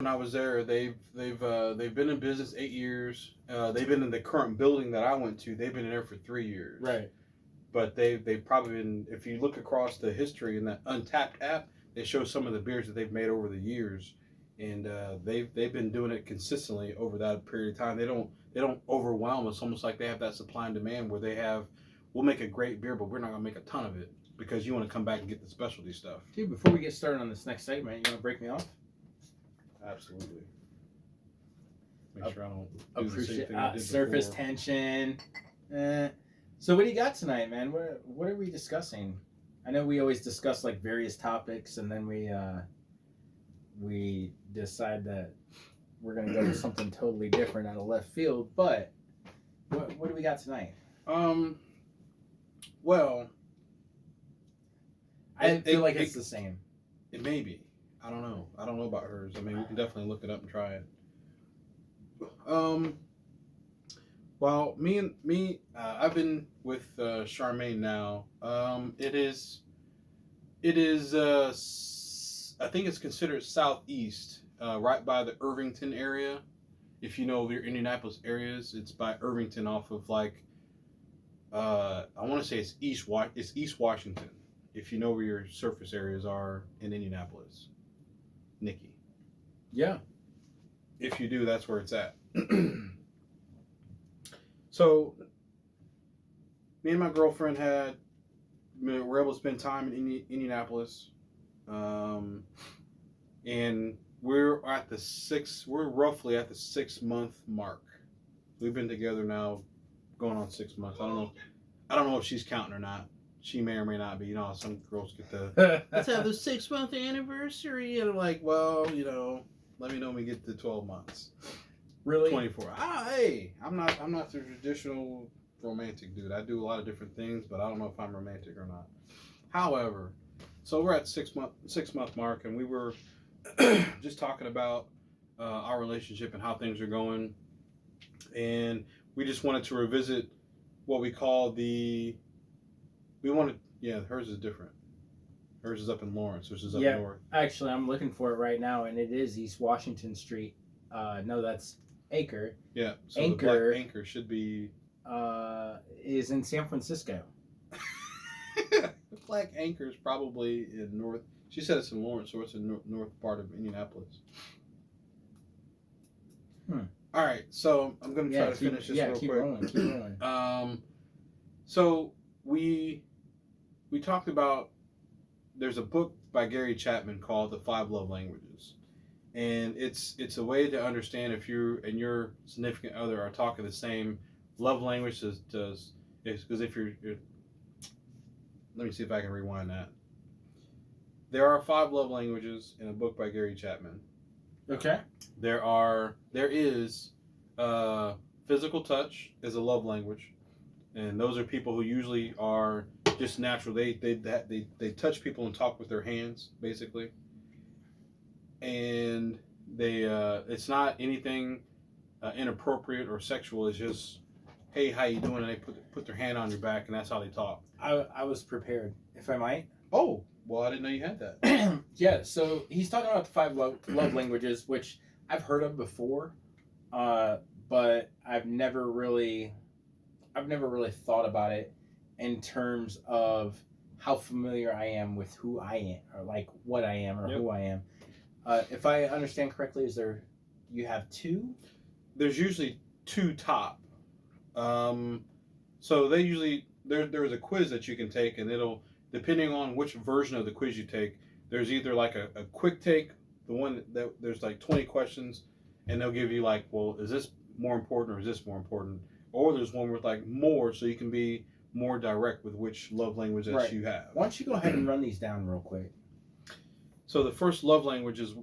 when I was there, they've been in business 8 years. They've been in the current building that I went to. They've been in there for 3 years. Right. But they've probably been. If you look across the history in that Untapped app, it shows some of the beers that they've made over the years, and they've been doing it consistently over that period of time. They don't overwhelm. It's almost like they have that supply and demand where they have, we'll make a great beer, but we're not gonna make a ton of it because you want to come back and get the specialty stuff. Dude, before we get started on this next segment, you want to break me off? Absolutely. Make sure I don't do the same Appreciate thing I did surface before. tension. So what do you got tonight, man? What are we discussing? I know we always discuss like various topics, and then we decide that we're gonna go to something totally different out of left field. But what do we got tonight? Well, I feel like it's the same. It may be. I don't know. I don't know about hers. I mean, we can definitely look it up and try it. Well, I've been with Charmaine now. It is. I think it's considered southeast, right by the Irvington area. If you know your Indianapolis areas, it's by Irvington, off of like. I want to say it's East Washington. If you know where your surface areas are in Indianapolis, Nikki. Yeah. If you do, that's where it's at. So, me and my girlfriend were able to spend time in Indianapolis, and we're roughly at the 6 month mark. We've been together now, going on 6 months. I don't know if she's counting or not. She may or may not be. You know how some girls get the let's have the 6 month anniversary, and I'm like, well, let me know when we get to 12 months. Really? 24. Hey, I'm not the traditional romantic dude. I do a lot of different things, but I don't know if I'm romantic or not. However, so we're at 6 month mark, and we were just talking about our relationship and how things are going, and we just wanted to revisit what we call hers is different. Hers is up in Lawrence, which is up north. Actually, I'm looking for it right now, and it is East Washington Street. No, that's Acre. Yeah, so Anchor, the Black Anchor should be... is in San Francisco. The Black Anchor is probably in north... She said it's in Lawrence, so it's in north part of Indianapolis. All right, so I'm going to try to finish this real quick. Keep rolling. So we talked about... There's a book by Gary Chapman called The 5 Love Languages. And it's a way to understand if you and your significant other are talking the same love language because if you're let me see if I can rewind that. There are 5 love languages in a book by Gary Chapman. Okay. There is physical touch is a love language, and those are people who usually are just natural. They touch people and talk with their hands, basically. And it's not anything inappropriate or sexual. It's just, hey, how you doing? And they put their hand on your back, and that's how they talk. I was prepared, if I might. Oh, well, I didn't know you had that. Yeah, so he's talking about the 5 love languages, which I've heard of before, but I've never really thought about it in terms of how familiar I am with who I am, or like what I am, or who I am. If I understand correctly, you have 2? There's usually 2 top. So they usually there's a quiz that you can take, and it'll, depending on which version of the quiz you take, there's either like a quick take, the one that there's like 20 questions, and they'll give you like, well, is this more important or is this more important? Or there's one with like more, so you can be more direct with which love language that you have. Why don't you go ahead and run these down real quick? So the first love language is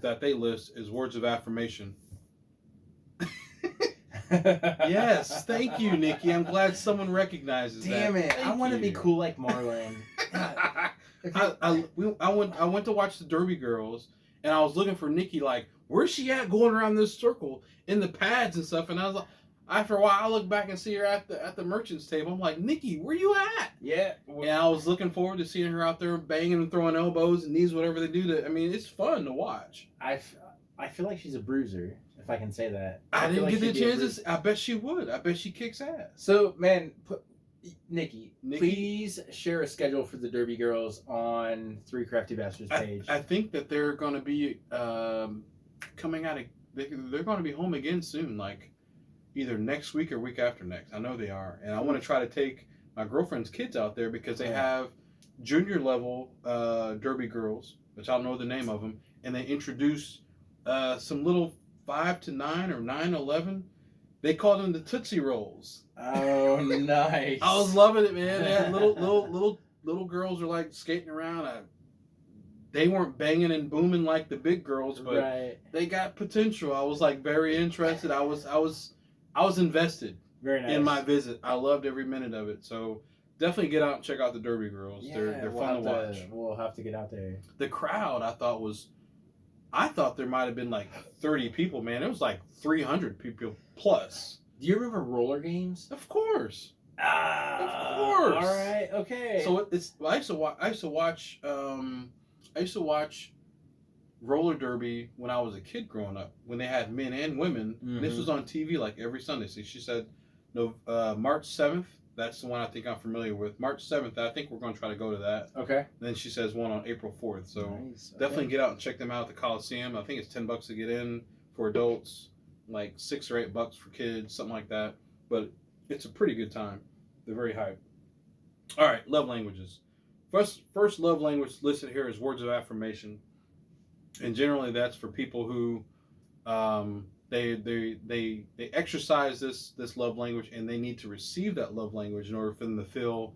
that they list is words of affirmation. Yes, thank you, Nikki. I'm glad someone recognizes that. Damn it! I want to be cool like Marlon. I went to watch the Derby Girls, and I was looking for Nikki. Like, where's she at? Going around this circle in the pads and stuff. And I was like, after a while, I look back and see her at the merchant's table. I'm like, Nikki, where you at? Yeah. And I was looking forward to seeing her out there banging and throwing elbows and knees, whatever they do. I mean, it's fun to watch. I feel like she's a bruiser, if I can say that. I feel didn't like get the she'd be a chances. I bet she would. I bet she kicks ass. So, man, Nikki, Nikki? please share a schedule for the Derby Girls on Three Crafty Bastards page. I think that they're going to be coming out of. They're going to be home again soon, like either next week or week after next. I know they are, and I want to try to take my girlfriend's kids out there because they have junior level Derby Girls, which I don't know the name of them, and they introduce some little 5 to 9 or 9 to 11. They call them the Tootsie Rolls. Oh, nice! I was loving it, man. They had little girls are like skating around. They weren't banging and booming like the big girls, but they got potential. I was like very interested. I was invested. Very nice. In my visit. I loved every minute of it. So definitely get out and check out the Derby Girls. Yeah, they're fun to watch. We'll have to get out there. The crowd I thought there might have been like 30 people, man. It was like 300 people plus. Do you remember roller games? Of course. Of course. All right. Okay. So I used to watch roller derby when I was a kid growing up, when they had men and women. Mm-hmm. This was on TV like every Sunday. So she said, no, March 7th. That's the one I think I'm familiar with. March 7th. I think we're going to try to go to that. Okay. And then she says one on April 4th. So nice. Definitely get out and check them out at the Coliseum. I think it's $10 to get in for adults, like $6 or $8 for kids, something like that. But it's a pretty good time. They're very hype. All right, love languages. First love language listed here is words of affirmation, and generally that's for people who they exercise this love language, and they need to receive that love language in order for them to feel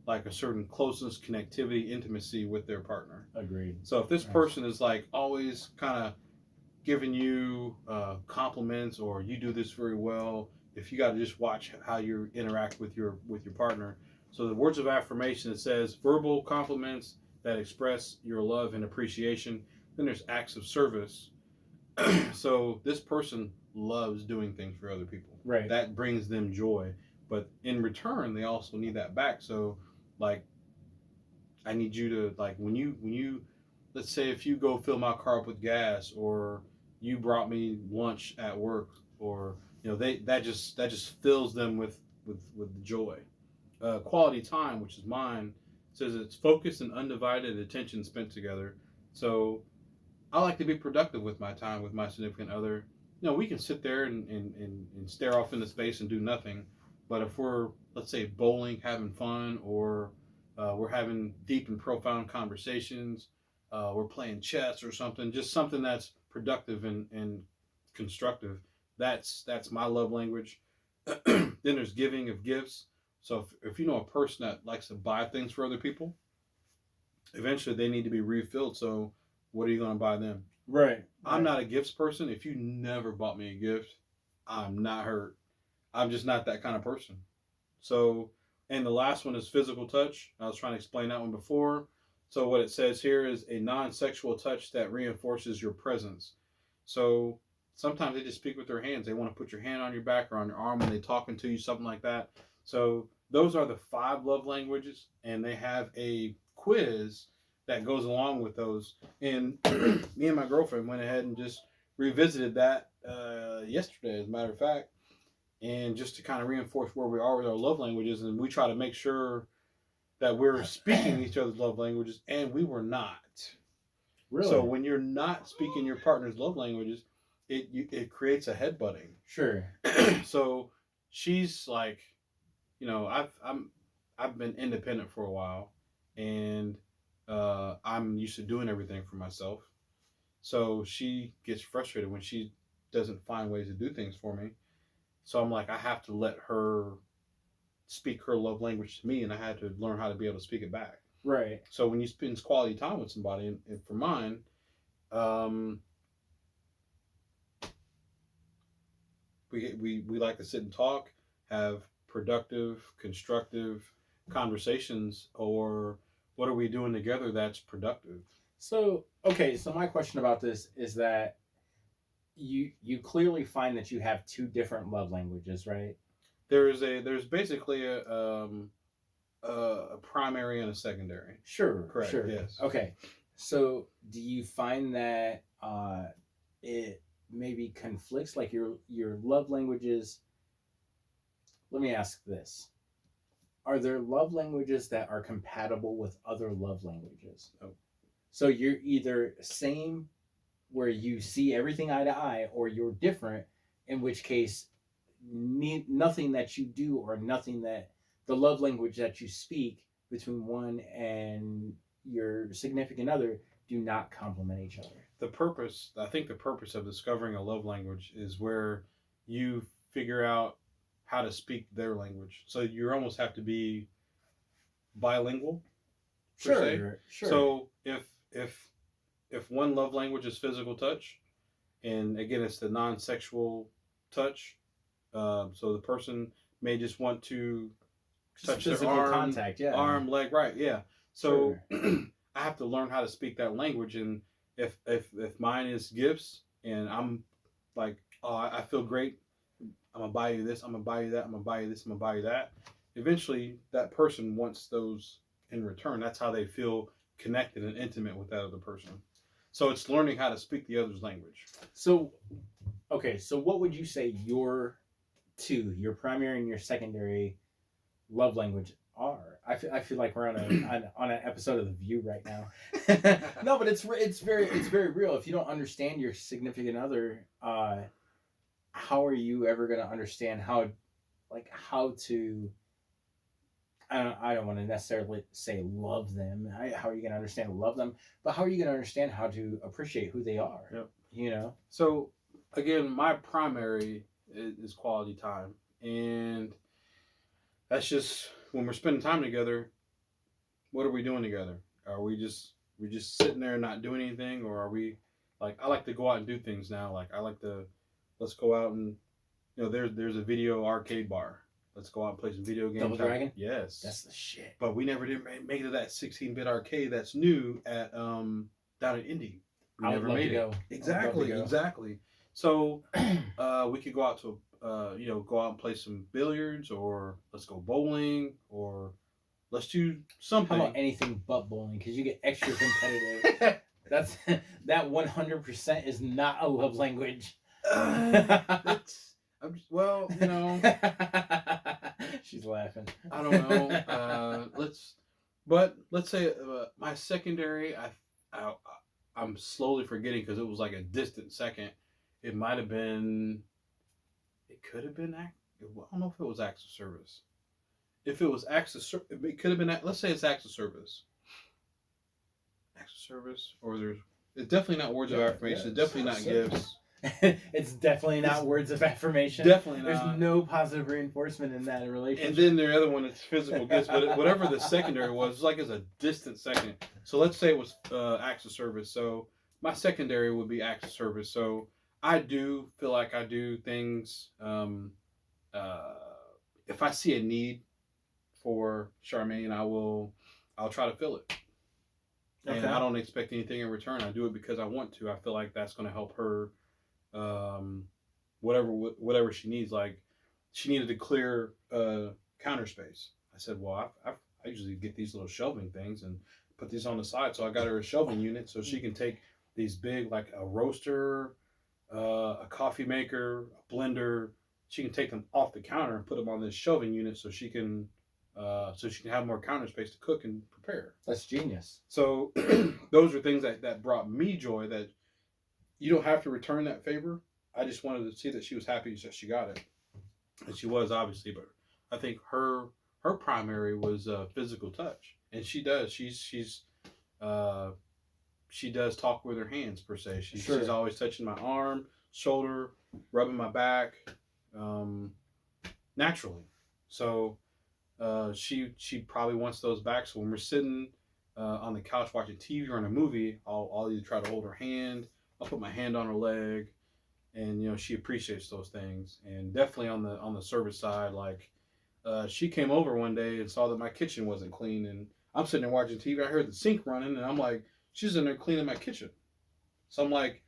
like a certain closeness, connectivity, intimacy with their partner. Agreed. So if this person is like always kind of giving you compliments, or you do this very well, if you got to just watch how you interact with your partner. So the words of affirmation, it says verbal compliments that express your love and appreciation. Then there's acts of service. So this person loves doing things for other people. Right. That brings them joy. But in return, they also need that back. So like, I need you to, like, when you let's say if you go fill my car up with gas, or you brought me lunch at work, or that just fills them with joy. Quality time, which is mine, says it's focused and undivided attention spent together. So I like to be productive with my time with my significant other. We can sit there and stare off into space and do nothing. But if we're, let's say, bowling, having fun, or we're having deep and profound conversations, we're playing chess or something, just something that's productive and constructive, that's my love language. Then there's giving of gifts. So if you know a person that likes to buy things for other people, eventually they need to be refilled. So what are you going to buy them? Right. I'm not a gifts person. If you never bought me a gift, I'm not hurt. I'm just not that kind of person. So, and the last one is physical touch. I was trying to explain that one before. So what it says here is a non-sexual touch that reinforces your presence. So sometimes they just speak with their hands. They want to put your hand on your back or on your arm when they're talking to you, something like that. So those are the 5 love languages, and they have a quiz that goes along with those. And me and my girlfriend went ahead and just revisited that yesterday, as a matter of fact, and just to kind of reinforce where we are with our love languages. And we try to make sure that we're speaking each other's love languages, and we were not. Really? So when you're not speaking your partner's love languages, it creates a headbutting. Sure. So she's like, I've been independent for a while, and I'm used to doing everything for myself. So she gets frustrated when she doesn't find ways to do things for me. So I'm like, I have to let her speak her love language to me, and I had to learn how to be able to speak it back. Right. So when you spend quality time with somebody, and for mine, we like to sit and talk, have productive, constructive conversations, or what are we doing together that's productive? So, okay, so my question about this is that you clearly find that you have 2 different love languages, right? There's basically a primary and a secondary. Sure. Correct. Sure. Yes. Okay. So do you find that it maybe conflicts, like your love languages. Let me ask this: are there love languages that are compatible with other love languages? Oh. So you're either same where you see everything eye to eye, or you're different, in which case nothing that you do or nothing that the love language that you speak between one and your significant other do not complement each other. I think the purpose of discovering a love language is where you figure out how to speak their language. So you almost have to be bilingual, per se. Sure. So if one love language is physical touch, and again it's the non-sexual touch, so the person may just want to touch their contact, yeah, arm, leg, right, yeah. So I have to learn how to speak that language, and if mine is gifts, and I'm like, oh, I feel great, I'm gonna buy you this, I'm gonna buy you that, I'm gonna buy you this, I'm gonna buy you that. Eventually, that person wants those in return. That's how they feel connected and intimate with that other person. So it's learning how to speak the other's language. So, okay, so what would you say your primary and your secondary love language are? I feel like we're on an episode of The View right now. No, but it's very real. If you don't understand your significant other, how are you ever going to understand how to? I don't want to necessarily say love them. How are you going to understand love them? But how are you going to understand how to appreciate who they are? Yep. You know. So again, my primary is quality time, and that's just when we're spending time together. What are we doing together? Are we just sitting there and not doing anything, or are we like, I like to go out and do things now. Like I like to, let's go out and, there's a video arcade bar. Let's go out and play some video games. Double Dragon? Yes. That's the shit. But we never did make it to that 16-bit arcade that's new at down in Indy. We never made it. Exactly. So we could go out to go out and play some billiards, or let's go bowling, or let's do something. How about anything but bowling? Because you get extra competitive. That 100% is not a love language. She's laughing. I don't know. Let's say my secondary. I'm slowly forgetting because it was like a distant second. It might have been. It could have been. I don't know if it was acts of service. If it was acts of service, it could have been. Let's say it's acts of service. Acts of service, or it's definitely not words of affirmation. It's definitely not gifts. It's definitely not words of affirmation. Definitely not. There's no positive reinforcement in that relationship. And then the other one is physical gifts. But whatever the secondary was, it's like it's a distant second. So let's say it was acts of service. So my secondary would be acts of service. So I do feel like I do things. If I see a need for Charmaine, I'll try to fill it. And I don't expect anything in return. I do it because I want to. I feel like that's going to help her. Whatever she needs. Like she needed to clear counter space. I said, well, I usually get these little shelving things and put these on the side. So I got her a shelving unit so she can take these big, like a roaster, a coffee maker, a blender. She can take them off the counter and put them on this shelving unit so she can have more counter space to cook and prepare. That's genius. So those are things that brought me joy. That you don't have to return that favor. I just wanted to see that she was happy that she got it, and she was, obviously. But I think her primary was physical touch, and she does. She does talk with her hands, per se. She's always touching my arm, shoulder, rubbing my back, naturally. So she probably wants those back. So when we're sitting on the couch watching TV or in a movie, I'll either try to hold her hand. I'll put my hand on her leg, and she appreciates those things. And definitely on the service side, like she came over one day and saw that my kitchen wasn't clean, and I'm sitting there watching TV. I heard the sink running, and I'm like, she's in there cleaning my kitchen. So I'm like,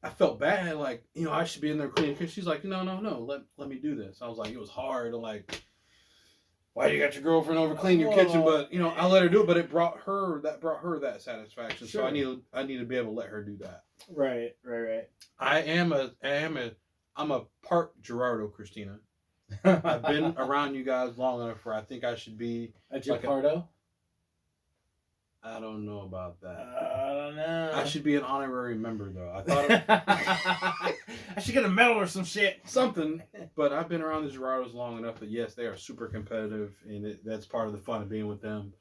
I felt bad, like I should be in there cleaning the kitchen. She's like, no, let me do this. I was like, it was hard, like why you got your girlfriend over clean your kitchen? But I let her do it. But it brought her that satisfaction. Sure. So I need to be able to let her do that. Right. I'm a part Gerardo, Christina. I've been around you guys long enough where I think I should be a Gepardo. I don't know about that. I don't know. I should be an honorary member though. I thought I should get a medal or some shit. Something. But I've been around the Gerardos long enough that yes, they are super competitive, and that's part of the fun of being with them.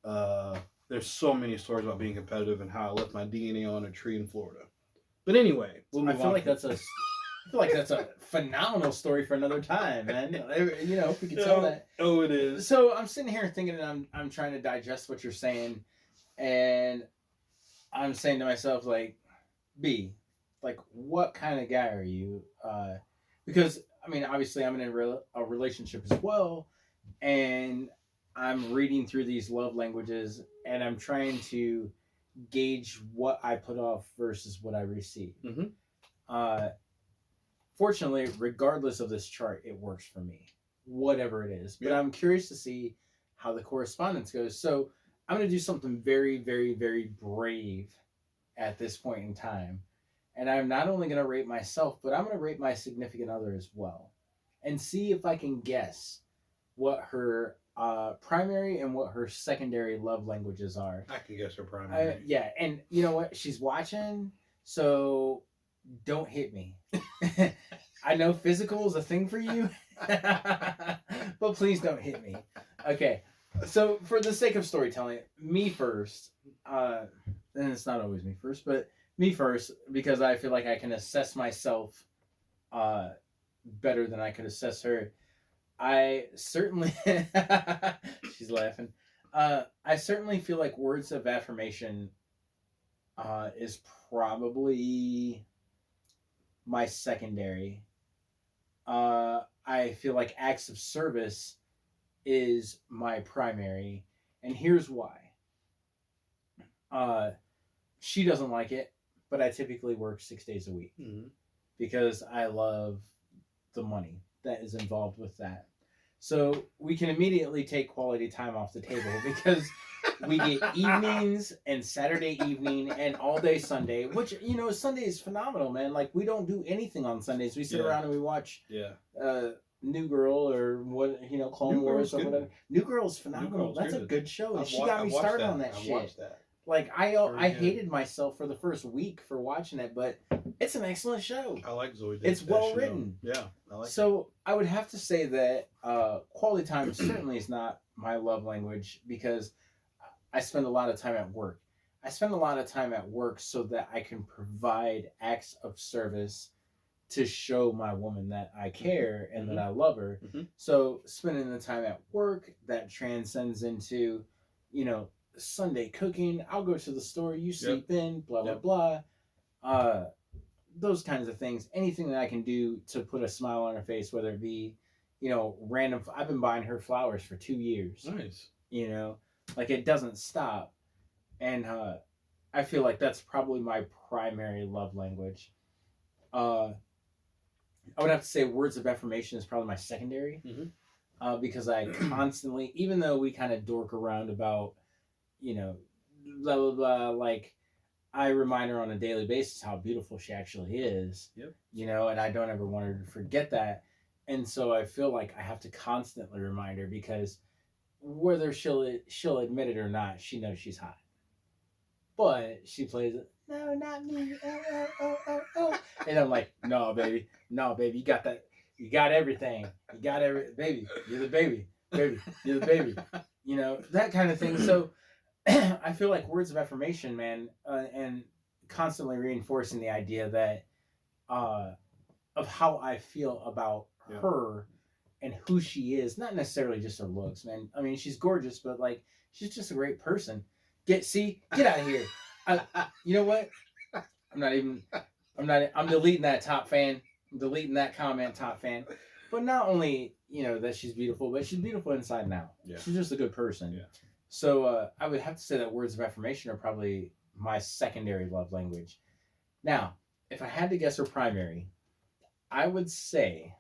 There's so many stories about being competitive and how I left my DNA on a tree in Florida. But anyway, I feel like that's a phenomenal story for another time, man. If we could tell that. Oh, it is. So I'm sitting here thinking, and I'm trying to digest what you're saying, and I'm saying to myself, like, B, like, what kind of guy are you? Because I mean, obviously, I'm in a relationship as well, and I'm reading through these love languages, and I'm trying to gauge what I put off versus what I receive. Mm-hmm. Fortunately, regardless of this chart, it works for me, whatever it is. But I'm curious to see how the correspondence goes. So I'm going to do something very, very, very brave at this point in time. And I'm not only going to rate myself, but I'm going to rate my significant other as well. And see if I can guess what her primary and what her secondary love languages are. I can guess her primary. Yeah, and you know what? She's watching, so don't hit me. I know physical is a thing for you, but please don't hit me. Okay, so for the sake of storytelling, me first, and it's not always me first, but me first, because I feel like I can assess myself better than I could assess her. I certainly, she's laughing. I certainly feel like words of affirmation is probably my secondary. I feel like acts of service is my primary, and here's why. She doesn't like it, but I typically work 6 days a week because I love the money that is involved with that. So we can immediately take quality time off the table because we get evenings and Saturday evening and all day Sunday, which, Sunday is phenomenal, man. Like, we don't do anything on Sundays. We sit around and we watch New Girl or Clone Wars or whatever. New Girl is phenomenal. That's a good show. She got me started on that shit. Watched that. Like, I hated myself for the first week for watching it, but it's an excellent show. I like Zoe. It's well written. Yeah, I like it. So I would have to say that quality time certainly is not my love language because I spend a lot of time at work. I spend a lot of time at work so that I can provide acts of service to show my woman that I care and that I love her. Mm-hmm. So spending the time at work, that transcends into, Sunday cooking. I'll go to the store, you sleep in, blah, blah, blah. Those kinds of things. Anything that I can do to put a smile on her face, whether it be, random. I've been buying her flowers for 2 years. Nice. Like, it doesn't stop. And I feel like that's probably my primary love language. I would have to say words of affirmation is probably my secondary. Because I constantly, even though we kind of dork around about, blah, blah, blah, like, I remind her on a daily basis how beautiful she actually is. Yep. And I don't ever want her to forget that. And so I feel like I have to constantly remind her because whether she'll admit it or not, she knows she's hot. But she plays it, no, not me. Oh. And I'm like, no, baby, you got that. You got everything. You got baby. You're the baby. Baby, you're the baby. That kind of thing. So I feel like words of affirmation, man, and constantly reinforcing the idea that of how I feel about her and who she is, not necessarily just her looks, man. I mean, she's gorgeous, but like, she's just a great person. Get out of here. You know what? I'm deleting that top fan. I'm deleting that comment, top fan. But not only, that she's beautiful, but she's beautiful inside and out. Yeah. She's just a good person. Yeah. So I would have to say that words of affirmation are probably my secondary love language. Now, if I had to guess her primary, I would say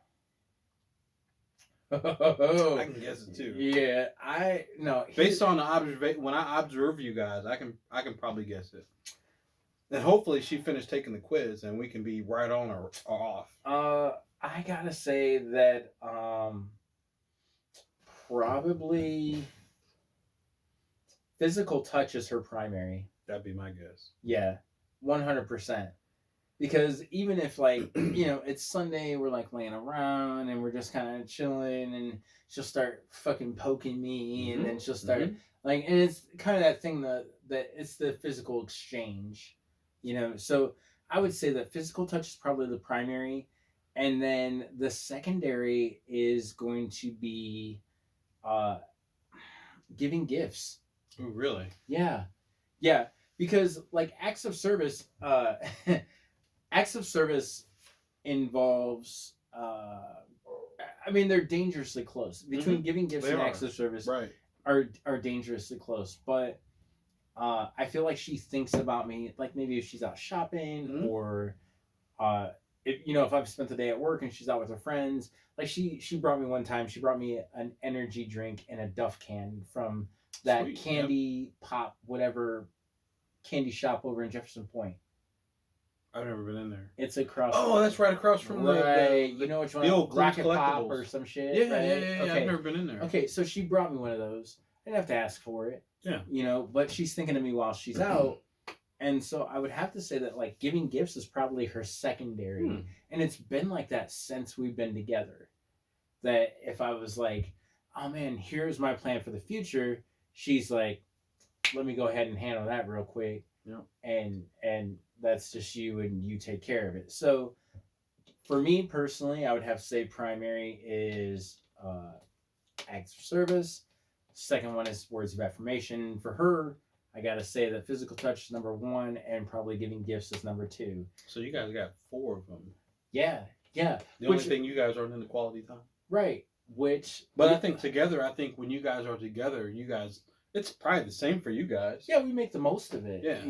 I can guess it too. Yeah, I no. Based on the observation, when I observe you guys, I can probably guess it. And hopefully she finished taking the quiz and we can be right on or off. I gotta say that probably physical touch is her primary. That'd be my guess. Yeah, 100%. Because even if like it's Sunday, we're like laying around and we're just kind of chilling, and she'll start fucking poking me, and then she'll start like, and it's kind of that thing that it's the physical exchange, So I would say that physical touch is probably the primary, and then the secondary is going to be giving gifts. Oh, really? Yeah, yeah. Because like acts of service, acts of service involves. I mean, they're dangerously close. Between giving gifts and acts of service, right, are dangerously close. But I feel like she thinks about me, like maybe if she's out shopping, or if I've spent the day at work and she's out with her friends. Like she brought me one time. She brought me an energy drink in a Duff can from that Sweet, candy pop whatever candy shop over in Jefferson Point. I've never been in there. It's across. Oh, that's right across from the you know which one? The old Rocket Collectibles. Pop or some shit. Yeah, right? yeah. Okay. I've never been in there. Okay, so she brought me one of those. I didn't have to ask for it. Yeah. But she's thinking of me while she's out. And so I would have to say that like giving gifts is probably her secondary. And it's been like that since we've been together. That if I was like, oh man, here's my plan for the future, she's like, let me go ahead and handle that real quick. Yeah. And that's just you, and you take care of it. So for me personally, I would have to say primary is acts of service. Second one is words of affirmation. For her, I gotta say that physical touch is number 1, and probably giving gifts is number 2. So you guys got 4 of them. Yeah. The only thing you guys aren't in the quality time. Right. But I think together, when you guys are together, it's probably the same for you guys. Yeah, we make the most of it. Yeah.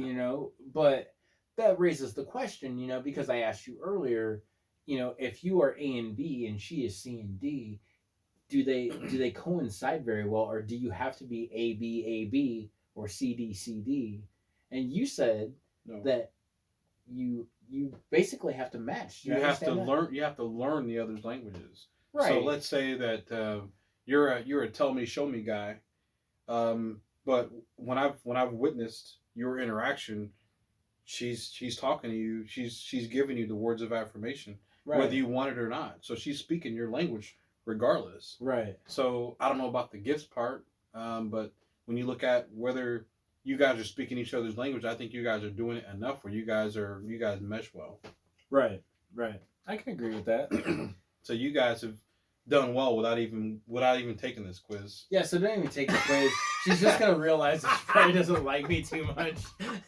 But that raises the question, because I asked you earlier, if you are A and B and she is C and D, do they coincide very well, or do you have to be A B A B or C D C D? And you said that you basically have to match. You have to learn. You have to learn the other's languages. Right. So let's say that you're a tell me, show me guy, but when I've witnessed your interaction, she's talking to you. She's giving you the words of affirmation, whether you want it or not. So she's speaking your language regardless. Right. So I don't know about the gifts part, but when you look at whether you guys are speaking each other's language, I think you guys are doing it enough where you guys mesh well. Right. I can agree with that. So you guys have done well without even taking this quiz. Yeah, so don't even take the quiz. She's just gonna realize that she probably doesn't like me too much.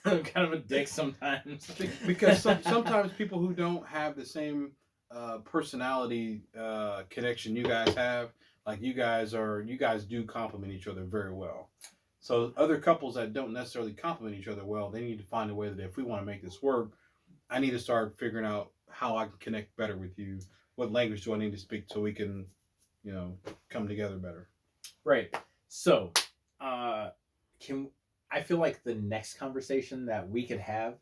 I'm kind of a dick sometimes. Because sometimes people who don't have the same personality connection you guys have, like you guys do complement each other very well. So other couples that don't necessarily complement each other well, they need to find a way that if we want to make this work, I need to start figuring out how I can connect better with you. What language do I need to speak so we can, come together better? Right. So, I feel like the next conversation that we could have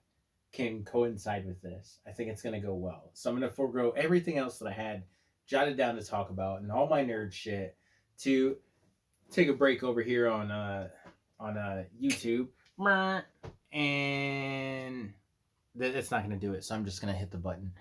can coincide with this. I think it's going to go well. So I'm going to forego everything else that I had jotted down to talk about and all my nerd shit to take a break over here on YouTube. And it's not going to do it. So I'm just going to hit the button.